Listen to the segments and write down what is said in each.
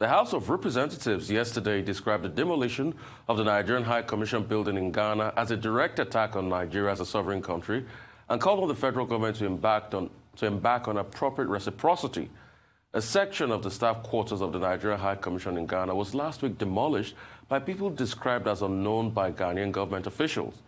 The House of Representatives yesterday described the demolition of the Nigerian High Commission building in Ghana as a direct attack on Nigeria as a sovereign country and called on the federal government to embark on appropriate reciprocity. A section of the staff quarters of the Nigerian High Commission in Ghana was last week demolished by people described as unknown by Ghanaian government officials.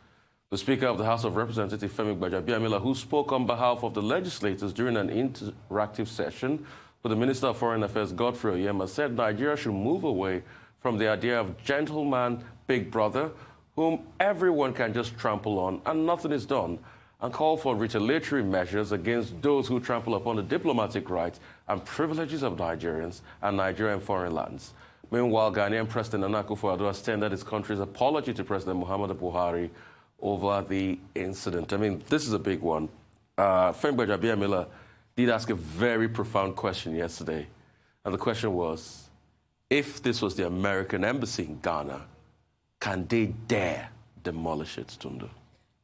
The Speaker of the House of Representatives, Abiola, who spoke on behalf of the legislators during an interactive session with the Minister of Foreign Affairs, Godfrey Oyema, said Nigeria should move away from the idea of gentleman big brother, whom everyone can just trample on and nothing is done, and call for retaliatory measures against those who trample upon the diplomatic rights and privileges of Nigerians and Nigerian foreign lands. Meanwhile, Ghanaian President Nana Akufo-Addo extended his country's apology to President Muhammadu Buhari over the incident. I mean, this is a big one. Abiola did ask a very profound question yesterday. And the question was, if this was the American embassy in Ghana, can they dare demolish it, Tundun?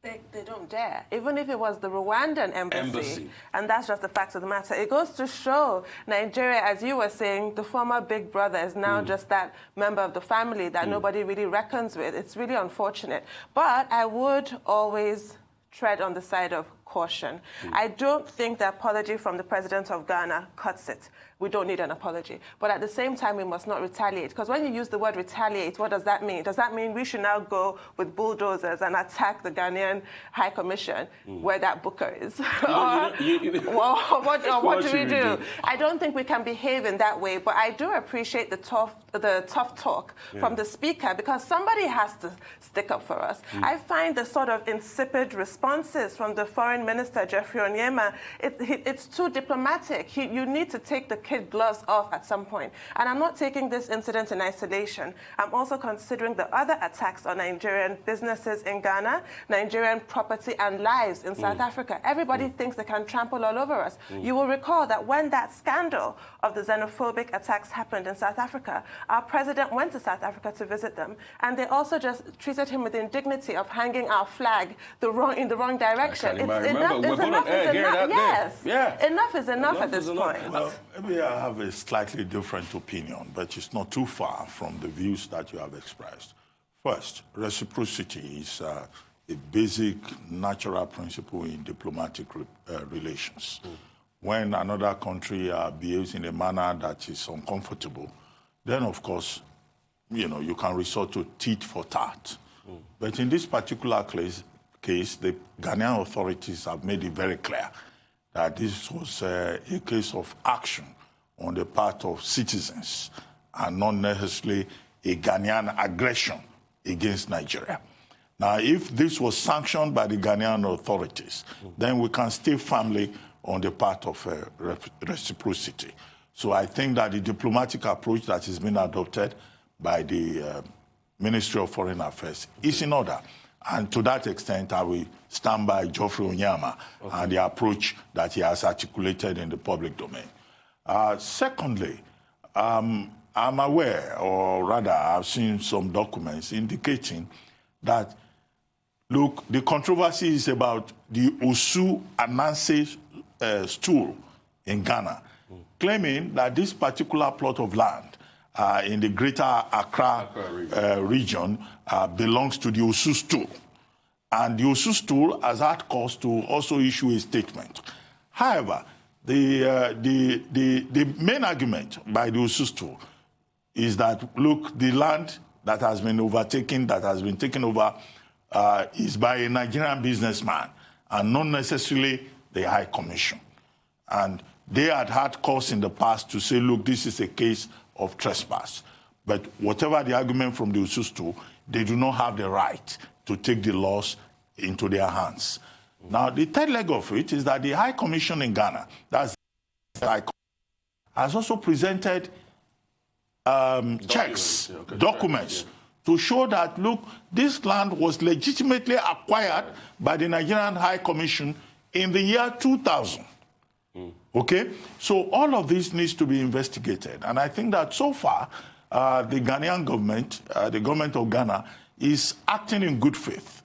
They don't dare. Even if it was the Rwandan embassy, and that's just the fact of the matter. It goes to show Nigeria, as you were saying, the former big brother is now just that member of the family that nobody really reckons with. It's really unfortunate. But I would always tread on the side of caution. I don't think the apology from the president of Ghana cuts it. We don't need an apology. But at the same time, we must not retaliate. Because when you use the word retaliate, what does that mean? Does that mean we should now go with bulldozers and attack the Ghanaian High Commission where that booker is? What do we do? I don't think we can behave in that way. But I do appreciate the tough talk from the speaker, because somebody has to stick up for us. I find the sort of insipid responses from the foreign minister, Godfrey Oyema, it's too diplomatic. You need to take the kid gloves off at some point. And I'm not taking this incident in isolation. I'm also considering the other attacks on Nigerian businesses in Ghana, Nigerian property and lives in South Africa. Everybody thinks they can trample all over us. You will recall that when that scandal of the xenophobic attacks happened in South Africa, our president went to South Africa to visit them, and they also just treated him with the indignity of hanging our flag in the wrong direction. Enough is enough. Yes. Yeah. Enough is enough at this point. Well, maybe I have a slightly different opinion, but it's not too far from the views that you have expressed. First, reciprocity is a basic natural principle in diplomatic relations. When another country behaves in a manner that is uncomfortable, then, of course, you can resort to tit for tat. But in this particular case, the Ghanaian authorities have made it very clear that this was a case of action on the part of citizens and not necessarily a Ghanaian aggression against Nigeria. Now, if this was sanctioned by the Ghanaian authorities, then we can stay firmly on the part of reciprocity. So I think that the diplomatic approach that has been adopted by the Ministry of Foreign Affairs is in order. And to that extent, I will stand by Godfrey Oyema and the approach that he has articulated in the public domain. Secondly, I'm aware, or rather I've seen some documents indicating that, look, the controversy is about the Osu Ananse stool in Ghana, claiming that this particular plot of land in the greater Accra region belongs to the Osu stool. And the Osu stool has had cause to also issue a statement. However, the main argument by the Osu stool is that, look, the land that has been overtaken, that has been taken over, is by a Nigerian businessman and not necessarily the High Commission. And they had cause in the past to say, look, this is a case of trespass. But whatever the argument from the Osu stool, they do not have the right to take the laws into their hands. Now, the third leg of it is that the High Commission in Ghana, that's the High Commission, has also presented documents to show that, look, this land was legitimately acquired by the Nigerian High Commission in the year 2000. Okay? So all of this needs to be investigated. And I think that so far, the Ghanaian government, the government of Ghana, is acting in good faith.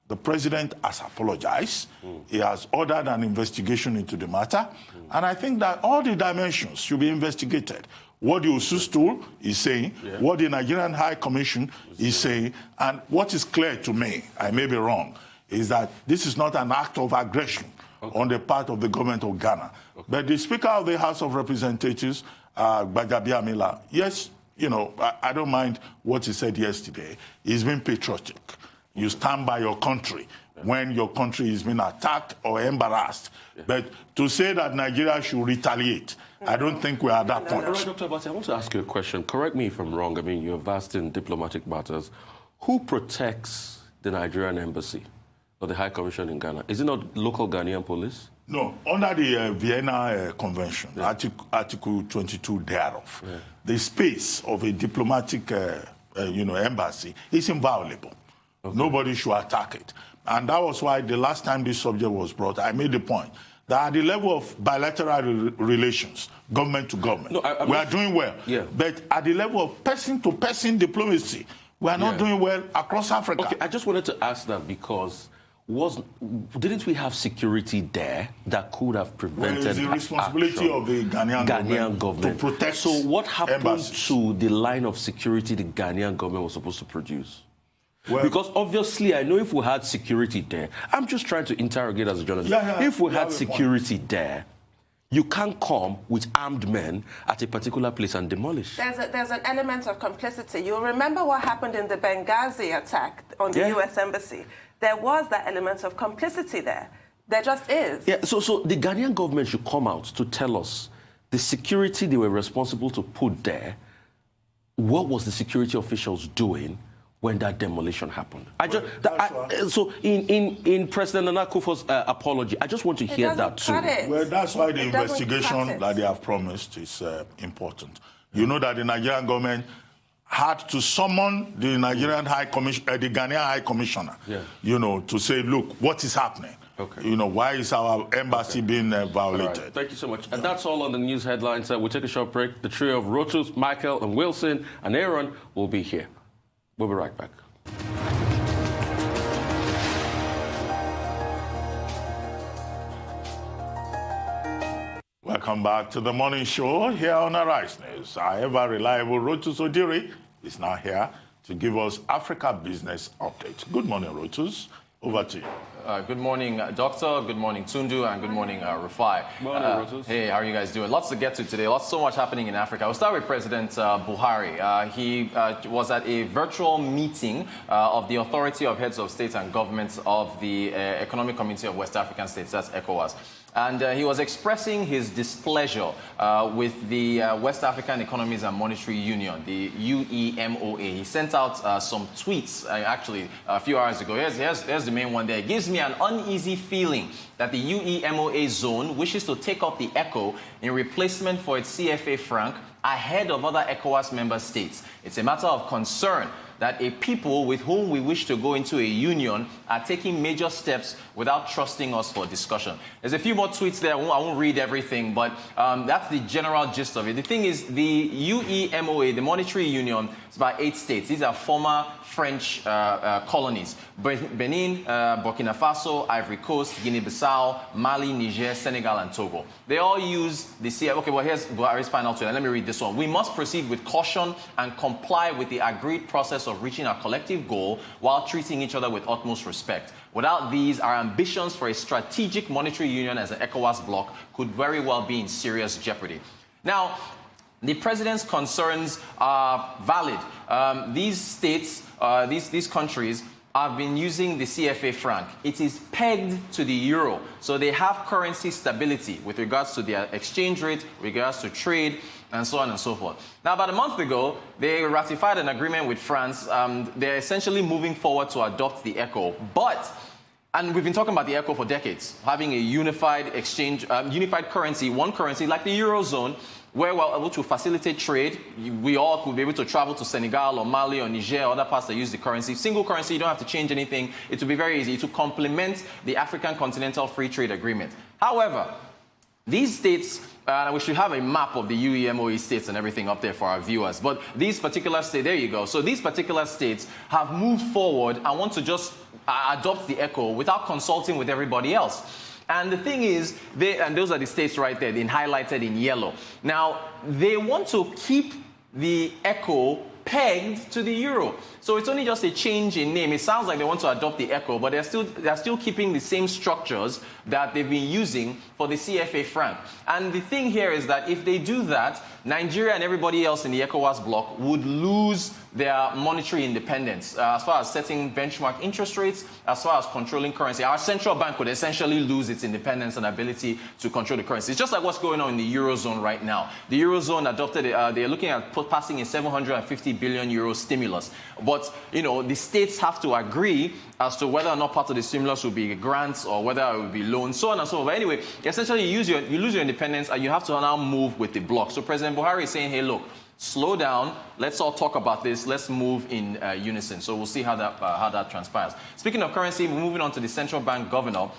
The president has apologized. He has ordered an investigation into the matter. And I think that all the dimensions should be investigated. what the Usustool is saying, what the Nigerian High Commission is saying, and what is clear to me, I may be wrong, is that this is not an act of aggression on the part of the government of Ghana. But the Speaker of the House of Representatives, Gbajabiamila, yes, you know, I don't mind what he said yesterday. He's been patriotic. You stand by your country when your country is being attacked or embarrassed. But to say that Nigeria should retaliate, I don't think we're at that point. All right, Dr. Abati, I want to ask you a question. Correct me if I'm wrong. I mean, you're vast in diplomatic matters. Who protects the Nigerian embassy or the High Commission in Ghana? Is it not local Ghanaian police? No, under the Vienna Convention, Article 22 thereof, the space of a diplomatic embassy is inviolable. Nobody should attack it. And that was why the last time this subject was brought, I made the point that at the level of bilateral relations, government to government, we are doing well. But at the level of person-to-person diplomacy, we are not doing well across Africa. Okay, I just wanted to ask that because didn't we have security there that could have prevented it's the responsibility of the Ghanaian government to protect. So what happened embassies to the line of security the Ghanaian government was supposed to produce? Well, because obviously, I know if we had security there, I'm just trying to interrogate as a journalist. If we had security there, you can't come with armed men at a particular place and demolish. There's an element of complicity. You'll remember what happened in the Benghazi attack on the U.S. Embassy. There was that element of complicity there. There just is. Yeah, so the Ghanaian government should come out to tell us the security they were responsible to put there. What was the security officials doing when that demolition happened? So in President Nana Akufo's apology, I just want to hear that too. Well, that's why the investigation that they have promised is important. You know that the Nigerian government had to summon the Nigerian High Commission, the Ghanaian High Commissioner, you know, to say, look, what is happening? You know, why is our embassy being violated? Right. Thank you so much. And that's all on the news headlines. We'll take a short break. The trio of Rotus, Michael, and Wilson, and Aaron will be here. We'll be right back. Welcome back to the morning show here on Arise News. Our ever reliable Rotus Odiri is now here to give us Africa Business Update. Good morning, Rotus. Over to you. Good morning, Doctor. Good morning, Tundun, and good morning, Rufai. Morning, Rotus. Hey, how are you guys doing? Lots to get to today. So much happening in Africa. I'll start with President Buhari. He was at a virtual meeting of the Authority of Heads of States and Governments of the Economic Community of West African States, that's ECOWAS. And he was expressing his displeasure with the West African Economies and Monetary Union, the UEMOA. He sent out some tweets, actually, a few hours ago. Here's the main one there. It gives me an uneasy feeling that the UEMOA zone wishes to take up the ECO in replacement for its CFA franc ahead of other ECOWAS member states. It's a matter of concern that a people with whom we wish to go into a union are taking major steps without trusting us for discussion. There's a few more tweets there. I won't read everything, but that's the general gist of it. The thing is, the UEMOA, the Monetary Union, is about 8 states. These are former French colonies. Benin, Burkina Faso, Ivory Coast, Guinea-Bissau, Mali, Niger, Senegal, and Togo. They all use the CFA. Okay, well, here's Buhari's final tweet. Let me read this one. We must proceed with caution and comply with the agreed process of reaching our collective goal while treating each other with utmost respect. Without these, our ambitions for a strategic monetary union as an ECOWAS bloc could very well be in serious jeopardy. Now, the president's concerns are valid. These states, these countries, have been using the CFA franc. It is pegged to the euro, so they have currency stability with regards to their exchange rate, with regards to trade, and so on and so forth. Now, about a month ago, they ratified an agreement with France. They're essentially moving forward to adopt the ECO, and we've been talking about the ECO for decades, having a unified exchange, unified currency, one currency like the Eurozone, where we're able to facilitate trade. We all could be able to travel to Senegal or Mali or Niger or other parts that use the currency. Single currency, you don't have to change anything. It will be very easy to complement the African Continental Free Trade Agreement. However, these states, we should have a map of the UEMOA states and everything up there for our viewers. But these particular states, there you go. So these particular states have moved forward and want to just adopt the ECO without consulting with everybody else. And the thing is, and those are the states right there, highlighted in yellow. Now, they want to keep the ECO pegged to the euro. So it's only just a change in name. It sounds like they want to adopt the ECO, but they're still keeping the same structures that they've been using for the CFA franc. And the thing here is that if they do that, Nigeria and everybody else in the ECOWAS bloc would lose their monetary independence as far as setting benchmark interest rates, as far as controlling currency. Our central bank would essentially lose its independence and ability to control the currency. It's just like what's going on in the Eurozone right now. The Eurozone adopted, they're looking at passing a 750 billion euro stimulus. But, you know, the states have to agree as to whether or not part of the stimulus will be grants or whether it will be loans, so on and so forth. But anyway, essentially you lose your independence and you have to now move with the bloc. So President Buhari is saying, hey, look, slow down. Let's all talk about this. Let's move in unison. So we'll see how that transpires. Speaking of currency, we're moving on to the central bank governor.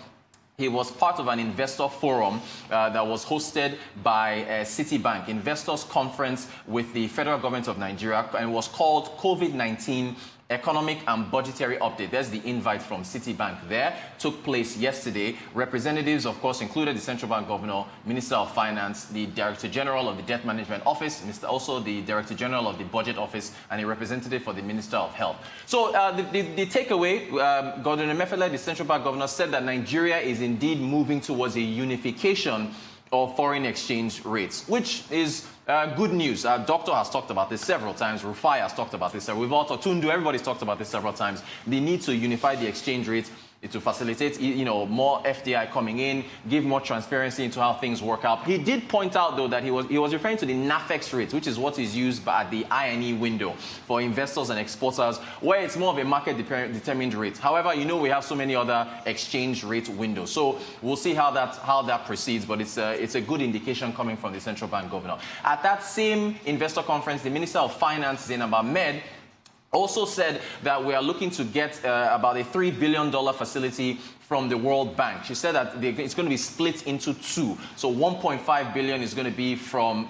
He was part of an investor forum that was hosted by Citibank, Investors Conference with the federal government of Nigeria, and it was called COVID-19 Economic and Budgetary Update. There's the invite from Citibank there. Took place yesterday. Representatives, of course, included the Central Bank Governor, Minister of Finance, the Director General of the Debt Management Office, also the Director General of the Budget Office, and a representative for the Minister of Health. So the takeaway, Gordon Emefiele, the Central Bank Governor, said that Nigeria is indeed moving towards a unification of foreign exchange rates, which is good news. Our doctor has talked about this several times. Rufai has talked about this. We've also, Tundun, everybody's talked about this several times. The need to unify the exchange rates to facilitate, you know, more FDI coming in, give more transparency into how things work out. He did point out, though, that he was referring to the NAFEX rate, which is what is used at the INE window for investors and exporters, where it's more of a market-determined rate. However, you know, we have so many other exchange rate windows. So we'll see how that proceeds, but it's a good indication coming from the central bank governor. At that same investor conference, the Minister of Finance, Zainab Ahmed, also said that we are looking to get about a $3 billion facility from the World Bank. She said that it's going to be split into two. So 1.5 billion is going to be from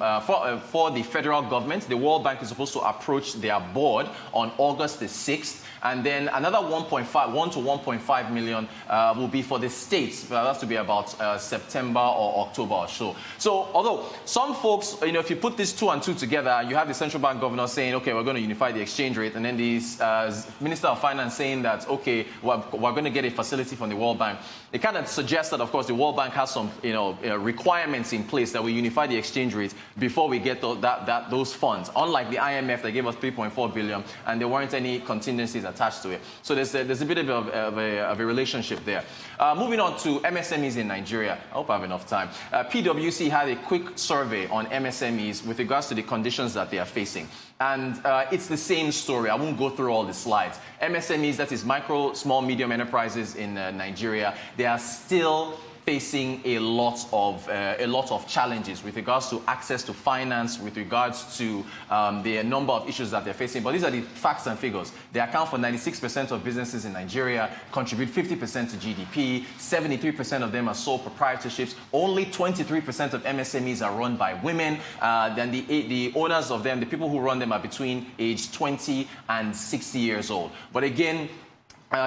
for the federal government. The World Bank is supposed to approach their board on August the 6th. And then another 1 to 1.5 million will be for the states. That's to be about September or October or so. So although some folks, you know, if you put these two and two together, you have the central bank governor saying, okay, we're going to unify the exchange rate. And then the Minister of Finance saying that, okay, we're going to get a facility from the World Bank. It kind of suggests that, of course, the World Bank has some, you know, requirements in place that we unify the exchange rate before we get those funds. Unlike the IMF, that gave us 3.4 billion, and there weren't any contingencies attached to it. So there's a bit of a relationship there. Moving on to MSMEs in Nigeria. I hope I have enough time. PwC had a quick survey on MSMEs with regards to the conditions that they are facing. And it's the same story. I won't go through all the slides. MSMEs, that is micro, small, medium enterprises in Nigeria, they are still facing a lot of challenges with regards to access to finance, with regards to the number of issues that they're facing. But these are the facts and figures. They account for 96% of businesses in Nigeria, contribute 50% to GDP, 73% of them are sole proprietorships, only 23% of MSMEs are run by women. Then the owners of them, the people who run them, are between age 20 and 60 years old. But again,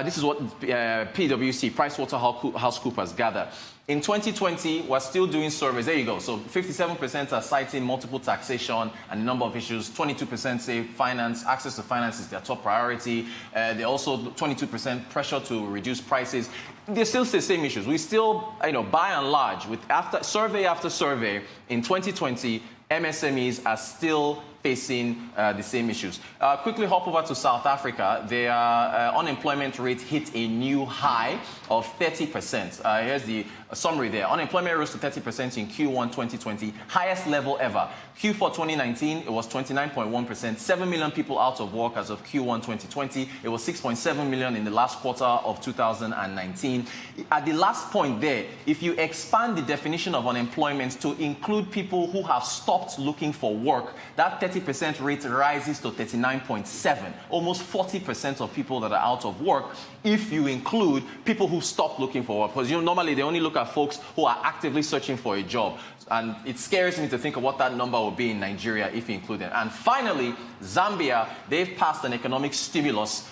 this is what PwC, PricewaterhouseCoopers, gathered. In 2020, we're still doing surveys. There you go. So 57% are citing multiple taxation and a number of issues. 22% say finance, access to finance is their top priority. They also 22% pressure to reduce prices. They still say the same issues. We still, you know, by and large, with survey after survey, in 2020, MSMEs are still facing the same issues. Quickly hop over to South Africa. Their unemployment rate hit a new high of 30%. Here's the summary there. Unemployment rose to 30% in Q1 2020, highest level ever. Q4 2019, it was 29.1%. 7 million people out of work as of Q1 2020. It was 6.7 million in the last quarter of 2019. At the last point there, if you expand the definition of unemployment to include people who have stopped looking for work, that 30% rate rises to 39.7, almost 40% of people that are out of work if you include people who stopped looking for work. Because normally they only look at folks who are actively searching for a job. And it scares me to think of what that number will be in Nigeria if you include them. And finally, Zambia, they've passed an economic stimulus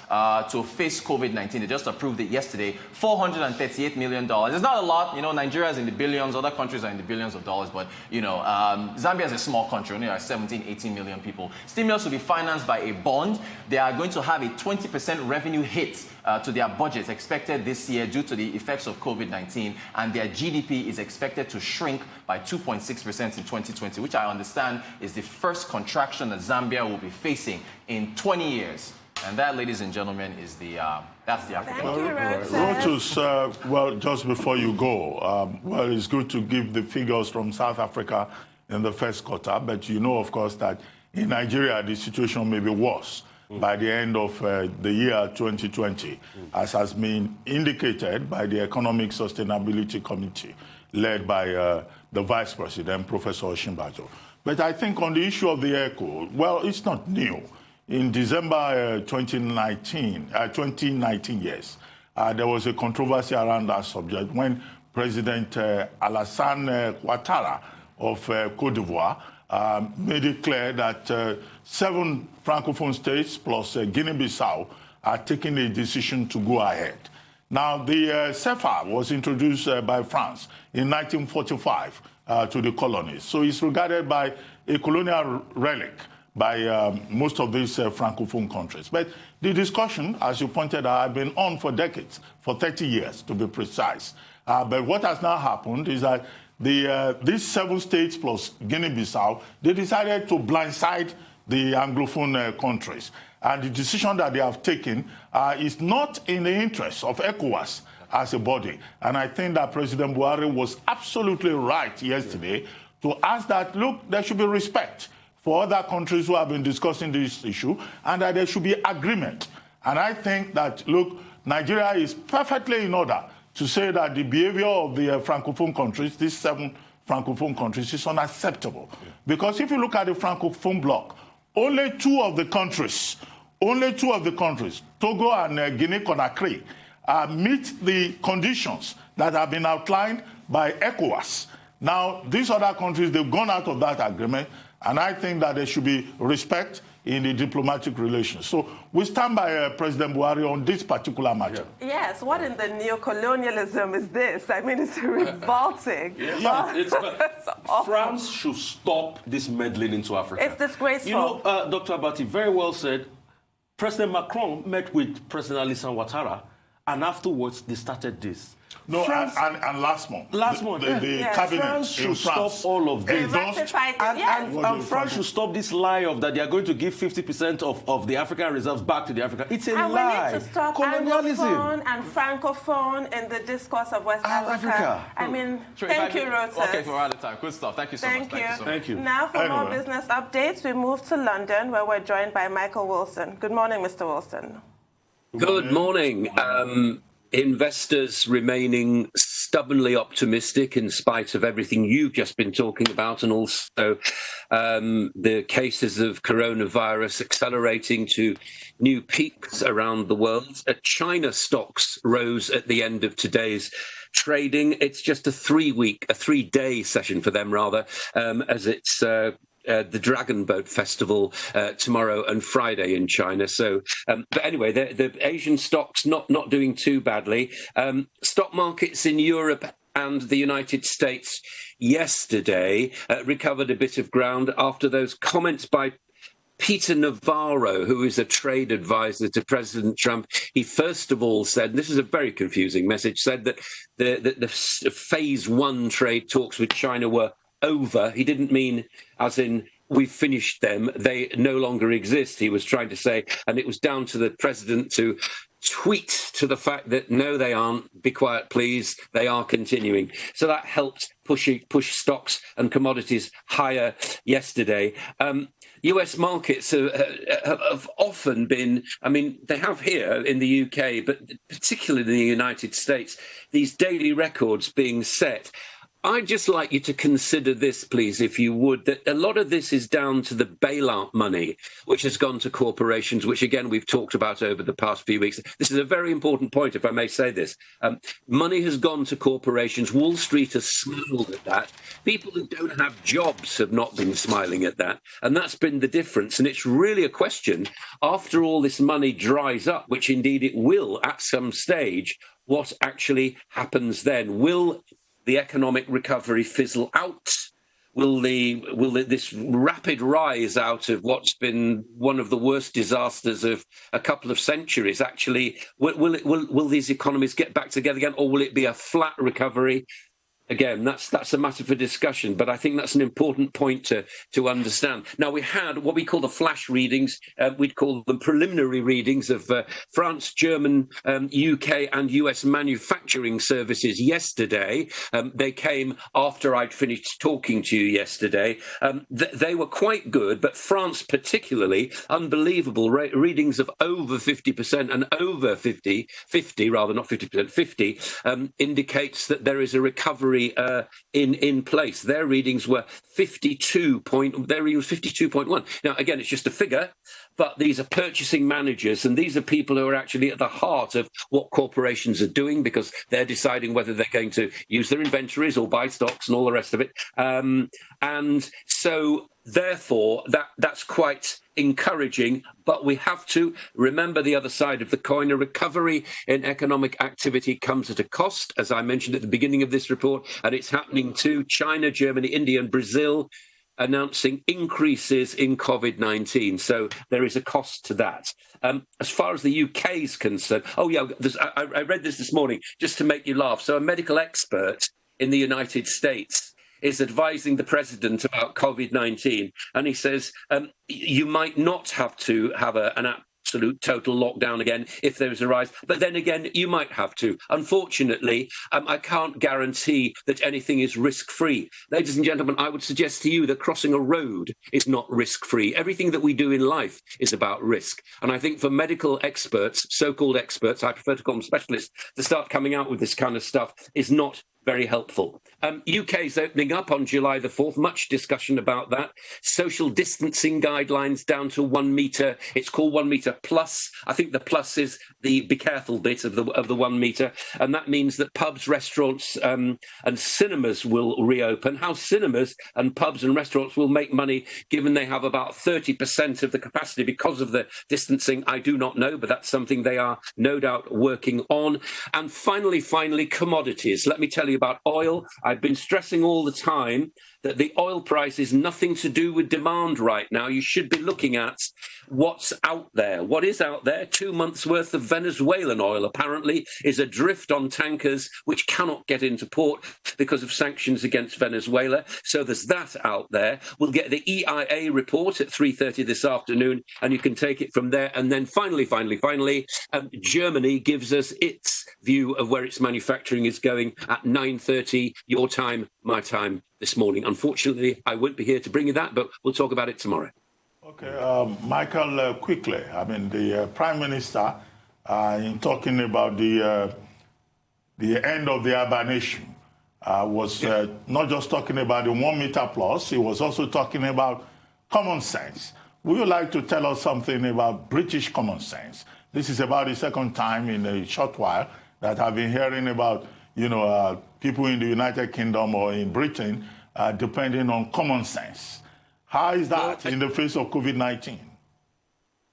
to face COVID-19. They just approved it yesterday, $438 million. It's not a lot. You know, Nigeria is in the billions, other countries are in the billions of dollars, but, you know, Zambia is a small country, only like 17, 18 million people. Stimulus will be financed by a bond. They are going to have a 20% revenue hit to their budgets expected this year due to the effects of COVID-19, and their GDP is expected to shrink by 2.6% in 2020, which I understand is the first contraction that Zambia will be facing in 20 years. And that, ladies and gentlemen, is that's the African. Rotus, well, just before you go, well, it's good to give the figures from South Africa in the first quarter, but you know, of course, that in Nigeria, the situation may be worse by the end of the year 2020, as has been indicated by the Economic Sustainability Committee, led by the Vice President, Professor Osinbajo. But I think on the issue of the ECO, well, it's not new. In December 2019, yes, there was a controversy around that subject when President Alassane Ouattara of Cote d'Ivoire made it clear that 7 Francophone states plus Guinea-Bissau are taking a decision to go ahead. Now, the CFA was introduced by France in 1945 to the colonies. So it's regarded by a colonial relic by most of these Francophone countries. But the discussion, as you pointed out, has been on for decades, for 30 years to be precise. But what has now happened is that these 7 states plus Guinea-Bissau, they decided to blindside the Anglophone countries. And the decision that they have taken is not in the interest of ECOWAS as a body. And I think that President Buhari was absolutely right yesterday to ask that, look, there should be respect for other countries who have been discussing this issue, and that there should be agreement. And I think that, look, Nigeria is perfectly in order to say that the behavior of the Francophone countries, these 7 Francophone countries, is unacceptable. Because if you look at the Francophone bloc, only two of the countries, Togo and Guinea-Conakry, meet the conditions that have been outlined by ECOWAS. Now, these other countries, they've gone out of that agreement, and I think that there should be respect in the diplomatic relations. So we stand by President Buhari on this particular matter. Yeah. Yes, what in the neocolonialism is this? I mean, it's revolting. France should stop this meddling into Africa. It's disgraceful. You know, Dr. Abati very well said, President Macron met with President Alassane Ouattara, and afterwards they started this. No, France, and last month. The cabinet France should stop all of this. And France should stop this lie of that they are going to give 50% of the African reserves back to the Africa. It's a lie. We need to stop Anglophone and Francophone in the discourse of West Africa. I mean, thank you, Rotus. Okay, we're out of time. Good stuff. Thank you so much. Thank you. Now, for more business updates, we move to London, where we're joined by Michael Wilson. Good morning, Mr. Wilson. Good morning. Investors remaining stubbornly optimistic in spite of everything you've just been talking about, and also the cases of coronavirus accelerating to new peaks around the world. China stocks rose at the end of today's trading. It's just a 3-day session for them, rather, as it's the Dragon Boat Festival tomorrow and Friday in China. So, but anyway, the Asian stocks not doing too badly. Stock markets in Europe and the United States yesterday recovered a bit of ground after those comments by Peter Navarro, who is a trade advisor to President Trump. He first of all said, and this is a very confusing message, said that the phase 1 trade talks with China were over. He didn't mean as in we've finished them, they no longer exist, he was trying to say, and it was down to the president to tweet to the fact that no, they aren't, be quiet please, they are continuing. So that helped push stocks and commodities higher yesterday. US markets have often been, I mean, they have here in the UK, but particularly in the United States, these daily records being set. I'd just like you to consider this, please, if you would, that a lot of this is down to the bailout money, which has gone to corporations, which, again, we've talked about over the past few weeks. This is a very important point, if I may say this. Money has gone to corporations. Wall Street has smiled at that. People who don't have jobs have not been smiling at that. And that's been the difference. And it's really a question, after all this money dries up, which indeed it will at some stage, what actually happens then? Will the economic recovery fizzle out? Will this rapid rise out of what's been one of the worst disasters of a couple of centuries actually, will these economies get back together again, or will it be a flat recovery? Again, that's a matter for discussion, but I think that's an important point to understand. Now, we had what we call the flash readings. We'd call them preliminary readings of France, German, UK and US manufacturing services yesterday. They came after I'd finished talking to you yesterday. They were quite good, but France particularly, unbelievable readings of over 50% and over 50 rather, not 50%, 50, indicates that there is a recovery in place. Their readings were 52.1. Now, again, it's just a figure, but these are purchasing managers, and these are people who are actually at the heart of what corporations are doing, because they're deciding whether they're going to use their inventories or buy stocks and all the rest of it. And so, therefore, that's quite encouraging, but we have to remember the other side of the coin. A recovery in economic activity comes at a cost, as I mentioned at the beginning of this report, and it's happening to China, Germany, India and Brazil announcing increases in COVID-19. So there is a cost to that. As far as the UK is concerned, I read this morning just to make you laugh. So a medical expert in the United States is advising the president about COVID-19. And he says, you might not have to have an absolute total lockdown again if there is a rise. But then again, you might have to. Unfortunately, I can't guarantee that anything is risk-free. Ladies and gentlemen, I would suggest to you that crossing a road is not risk-free. Everything that we do in life is about risk. And I think for medical experts, so-called experts, I prefer to call them specialists, to start coming out with this kind of stuff is not very helpful. UK's opening up on July the 4th. Much discussion about that. Social distancing guidelines down to 1 metre. It's called 1 metre plus. I think the plus is the be careful bit of the 1 metre. And that means that pubs, restaurants and cinemas will reopen. How cinemas and pubs and restaurants will make money, given they have about 30% of the capacity because of the distancing, I do not know, but that's something they are no doubt working on. And finally, commodities. Let me tell you about oil. I've been stressing all the time that the oil price is nothing to do with demand right now. You should be looking at what's out there. What is out there? 2 months' worth of Venezuelan oil, apparently, is adrift on tankers which cannot get into port because of sanctions against Venezuela. So there's that out there. We'll get the EIA report at 3:30 this afternoon, and you can take it from there. And then finally, Germany gives us its view of where its manufacturing is going at 9:30, your time, my time, this morning. Unfortunately, I won't be here to bring you that, but we'll talk about it tomorrow. Okay, Michael, quickly. I mean, the Prime Minister, in talking about the end of the urbanation, was not just talking about the 1 metre plus, he was also talking about common sense. Would you like to tell us something about British common sense? This is about the second time in a short while that I've been hearing about, people in the United Kingdom or in Britain depending on common sense. How is that in the face of COVID-19?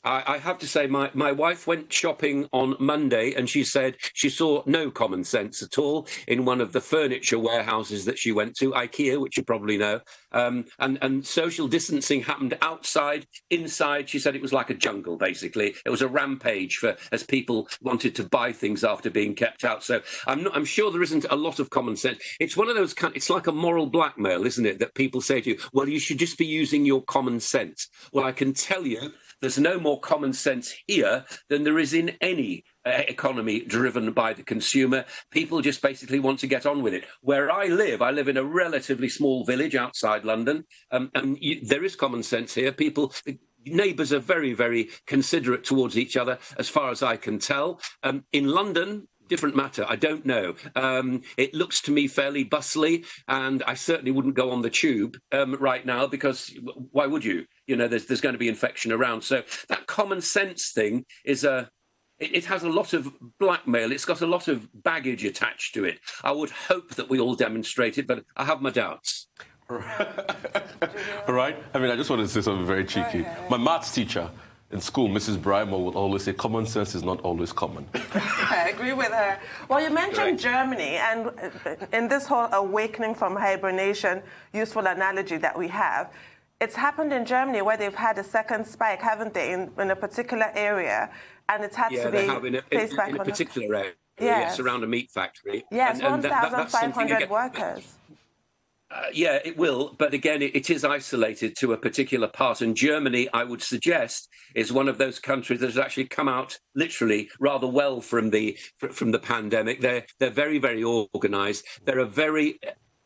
I have to say, my wife went shopping on Monday and she said she saw no common sense at all in one of the furniture warehouses that she went to, IKEA, which you probably know. And social distancing happened outside. Inside, she said it was like a jungle, basically. It was a rampage as people wanted to buy things after being kept out. So I'm sure there isn't a lot of common sense. It's one of those it's like a moral blackmail, isn't it? That people say to you, well, you should just be using your common sense. Well, I can tell you, there's no more common sense here than there is in any economy driven by the consumer. People just basically want to get on with it. Where I live in a relatively small village outside London, and there is common sense here. Neighbours are very, very considerate towards each other, as far as I can tell. In London, different matter. I don't know. It looks to me fairly bustly, and I certainly wouldn't go on the tube right now, because why would you? You know, there's going to be infection around. So that common sense thing is it has a lot of blackmail. It's got a lot of baggage attached to it. I would hope that we all demonstrate it, but I have my doubts. All right. I mean, I just wanted to say something very cheeky. My maths teacher in school, Mrs. Brymo, would always say, common sense is not always common. I agree with her. Well, you mentioned Germany, and in this whole awakening from hibernation, useful analogy that we have, it's happened in Germany where they've had a second spike, haven't they, in a particular area, and it's had to be placed back in a particular area. Yes, around a meat factory. Yes, 1,500 workers. Yeah, it will. But again, it is isolated to a particular part. And Germany, I would suggest, is one of those countries that has actually come out literally rather well from the pandemic. They're very, very organised. They're a very...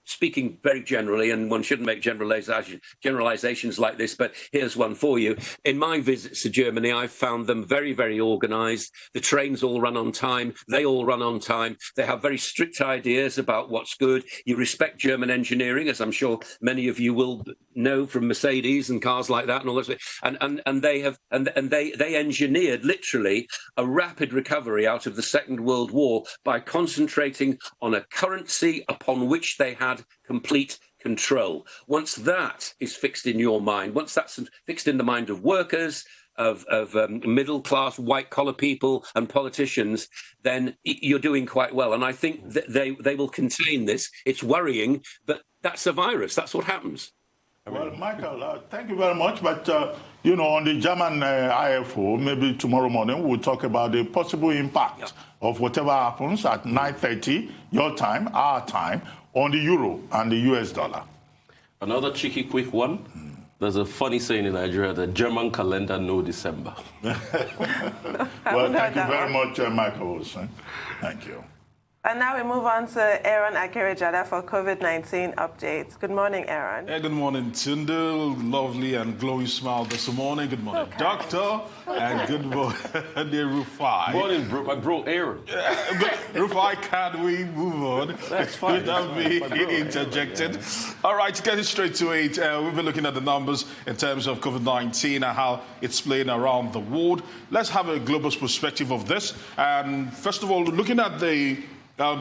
Speaking very generally, and one shouldn't make generalizations like this, but here's one for you. In my visits to Germany, I've found them very, very organised. The trains all run on time. They all run on time. They have very strict ideas about what's good. You respect German engineering, as I'm sure many of you will know from Mercedes and cars like that and all this. And they engineered literally a rapid recovery out of the Second World War by concentrating on a currency upon which they had complete control. Once that is fixed in your mind, once that's fixed in the mind of workers, of middle-class, white-collar people and politicians, then you're doing quite well. And I think that they will contain this. It's worrying, but that's a virus. That's what happens. Well, Michael, thank you very much. But, you know, on the German IFO, maybe tomorrow morning, we'll talk about the possible impact of whatever happens at 9:30, your time, our time, on the euro and the US dollar. Another cheeky, quick one. There's a funny saying in Nigeria, the German calendar, no December. Well, thank you very much, Michael Wilson. Thank you. And now we move on to Aaron Akerejada for COVID-19 updates. Good morning, Aaron. Yeah, good morning, Tundun. Lovely and glowing smile this morning. Good morning, Doctor. And good morning, Rufai. Morning, my bro, Aaron. Rufai, can we move on? That's fine. Without me interjected. All right, getting straight to it. We've been looking at the numbers in terms of COVID-19 and how it's playing around the world. Let's have a global perspective of this. And first of all, looking at the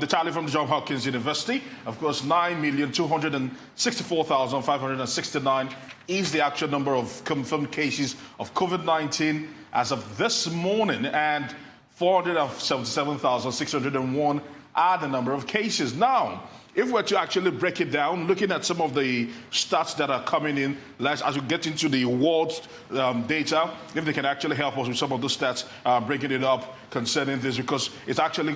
tally from the Johns Hopkins University, of course, 9,264,569 is the actual number of confirmed cases of COVID-19 as of this morning, and 477,601 are the number of cases. Now, if we're to actually break it down, looking at some of the stats that are coming in, as we get into the world data, if they can actually help us with some of those stats, breaking it up concerning this, because it's actually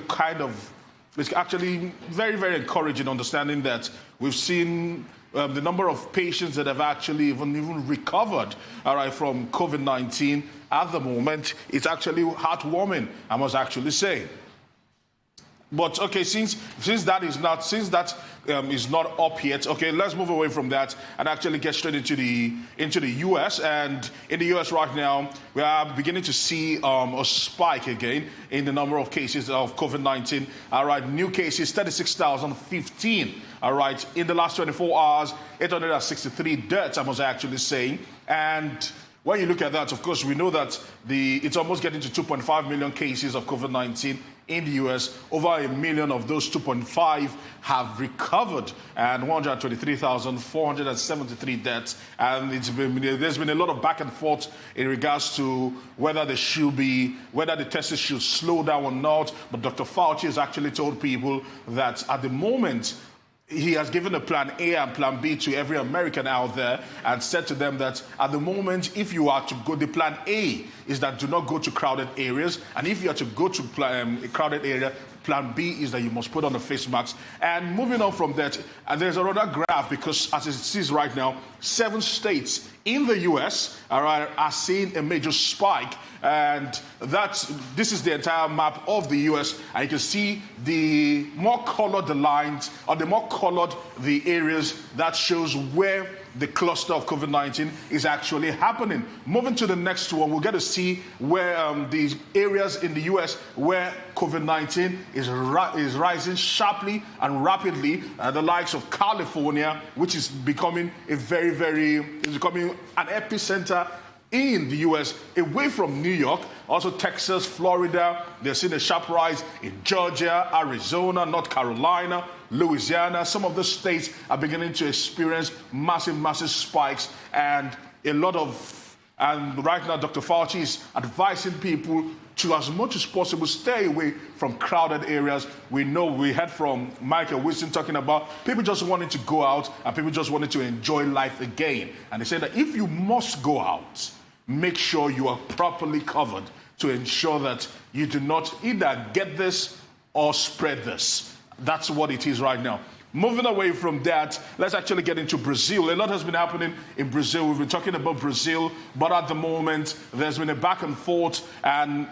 it's actually very, very encouraging, understanding that we've seen the number of patients that have actually even recovered, all right, from COVID-19 at the moment. It's actually heartwarming, I must actually say. But okay, since that is not up yet, okay, let's move away from that and actually get straight into the US. And in the US right now, we are beginning to see a spike again in the number of cases of COVID-19. All right, new cases 36,015. All right, in the last 24 hours, 863 deaths, I must actually say. And when you look at that, of course, we know that it's almost getting to 2.5 million cases of COVID-19 in the US. Over 1 million of those 2.5 have recovered, and 123,473 deaths. And there's been a lot of back and forth in regards to whether the tests should slow down or not. But Dr. Fauci has actually told people that at the moment, he has given a plan A and plan B to every American out there and said to them that at the moment, if you are to go, the plan A is that do not go to crowded areas. And if you are to go to a crowded area, plan B is that you must put on a face mask. And moving on from that, and there's another graph, because as it is right now, 7 states in the US are seeing a major spike. And this is the entire map of the US. And you can see the more colored the lines, or the more colored the areas, that shows where the cluster of COVID-19 is actually happening. Moving to the next one, we'll get to see where these areas in the U.S. where COVID-19 is rising sharply and rapidly, the likes of California, which is becoming an epicenter in the U.S., away from New York. Also Texas, Florida, they're seeing a sharp rise in Georgia, Arizona, North Carolina, Louisiana. Some of the states are beginning to experience massive spikes, and right now Dr. Fauci is advising people to, as much as possible, stay away from crowded areas. We know, we heard from Michael Wilson talking about people just wanting to go out and people just wanting to enjoy life again. And they say that if you must go out, make sure you are properly covered to ensure that you do not either get this or spread this. That's what it is right now. Moving away from that, let's actually get into Brazil. A lot has been happening in Brazil. We've been talking about Brazil, but at the moment, there's been a back and forth, and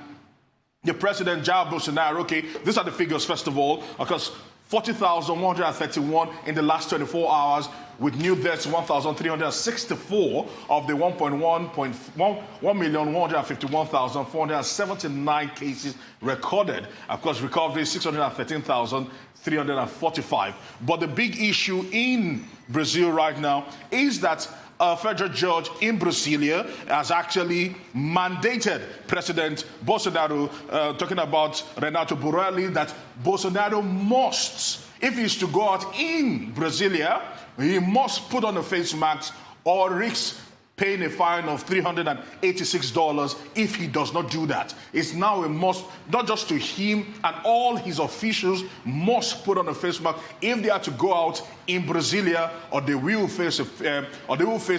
the president, Jair Bolsonaro, okay, these are the figures, first of all, because 40,131 in the last 24 hours, with new deaths 1,364 of the 1,151,479 cases recorded. Of course, recovery 613,345. But the big issue in Brazil right now is that a federal judge in Brasilia has actually mandated President Bolsonaro, talking about Renato Borelli, that Bolsonaro must, if he's to go out in Brasilia, he must put on a face mask or risk paying a fine of $386 if he does not do that. It's now a must, not just to him, and all his officials must put on a face mask if they are to go out in Brasilia, or they will face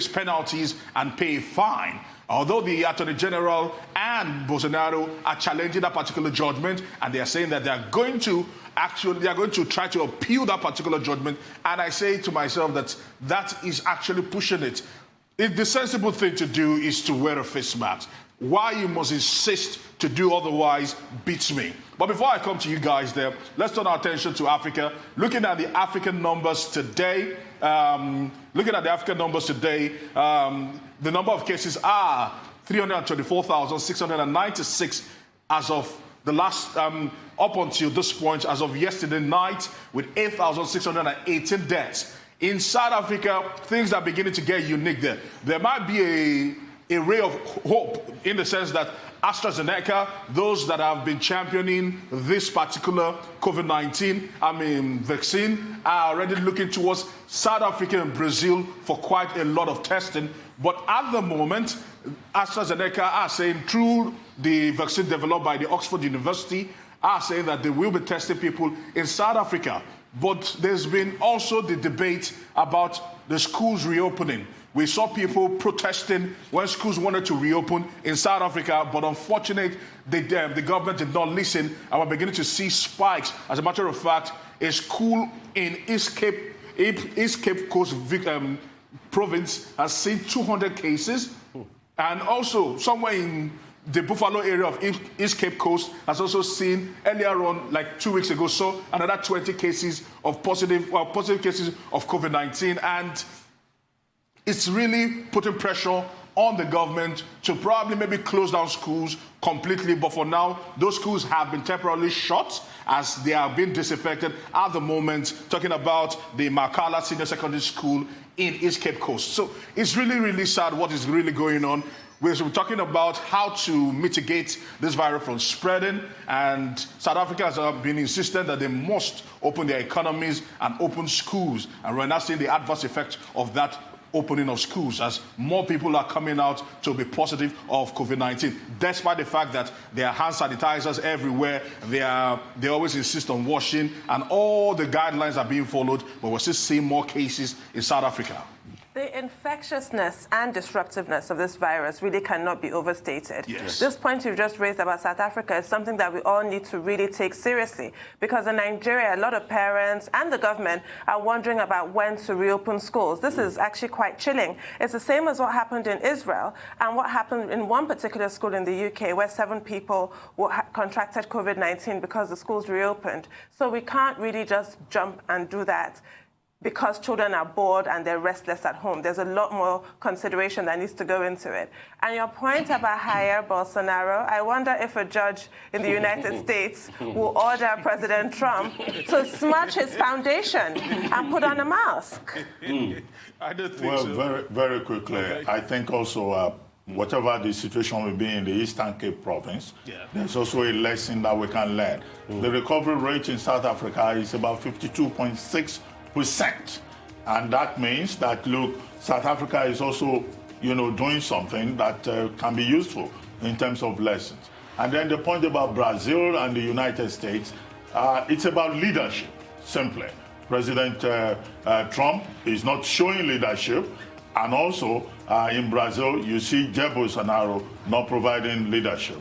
penalties and pay a fine. Although the Attorney General and Bolsonaro are challenging that particular judgment, and they are saying that they are going to try to appeal that particular judgment, and I say to myself that that is actually pushing it. The sensible thing to do is to wear a face mask. Why you must insist to do otherwise beats me. But before I come to you guys there, let's turn our attention to Africa. Looking at the African numbers today, the number of cases are 324,696 as of the last, up until this point, as of yesterday night, with 8,618 deaths. In South Africa, things are beginning to get unique there. There might be a ray of hope in the sense that AstraZeneca, those that have been championing this particular COVID-19, vaccine, are already looking towards South Africa and Brazil for quite a lot of testing. But at the moment, AstraZeneca are saying, through the vaccine developed by the Oxford University, are saying that they will be testing people in South Africa. But there's been also the debate about the schools reopening. We saw people protesting when schools wanted to reopen in South Africa, but unfortunately, the government did not listen, and we're beginning to see spikes. As a matter of fact, a school in East Cape Coast province has seen 200 cases, and also somewhere in the Buffalo area of East Cape Coast has also seen earlier on, like 2 weeks ago, so another 20 cases of positive cases of COVID-19, and it's really putting pressure on the government to probably maybe close down schools completely. But for now, those schools have been temporarily shut as they are being disinfected at the moment, talking about the Makala Senior Secondary School in East Cape Coast. So it's really, really sad what is really going on. We're talking about how to mitigate this virus from spreading, and South Africa has been insistent that they must open their economies and open schools. And we're now seeing the adverse effect of that opening of schools as more people are coming out to be positive of COVID-19, despite the fact that there are hand sanitizers everywhere. They always insist on washing, and all the guidelines are being followed, but we're still seeing more cases in South Africa. The infectiousness and disruptiveness of this virus really cannot be overstated. Yes. This point you've just raised about South Africa is something that we all need to really take seriously, because in Nigeria, a lot of parents and the government are wondering about when to reopen schools. This is actually quite chilling. It's the same as what happened in Israel and what happened in one particular school in the UK where 7 people contracted COVID-19 because the schools reopened. So we can't really just jump and do that. because children are bored and they're restless at home. There's a lot more consideration that needs to go into it. And your point about hire Bolsonaro, I wonder if a judge in the United States will order President Trump to smudge his foundation and put on a mask. I don't think so. Well, very quickly, I think also whatever the situation will be in the Eastern Cape province, there's also a lesson that we can learn. The recovery rate in South Africa is about 52.6%. And that means that, look, South Africa is also, doing something that can be useful in terms of lessons. And then the point about Brazil and the United States, it's about leadership, simply. President Trump is not showing leadership. And also, in Brazil, you see Jair Bolsonaro not providing leadership.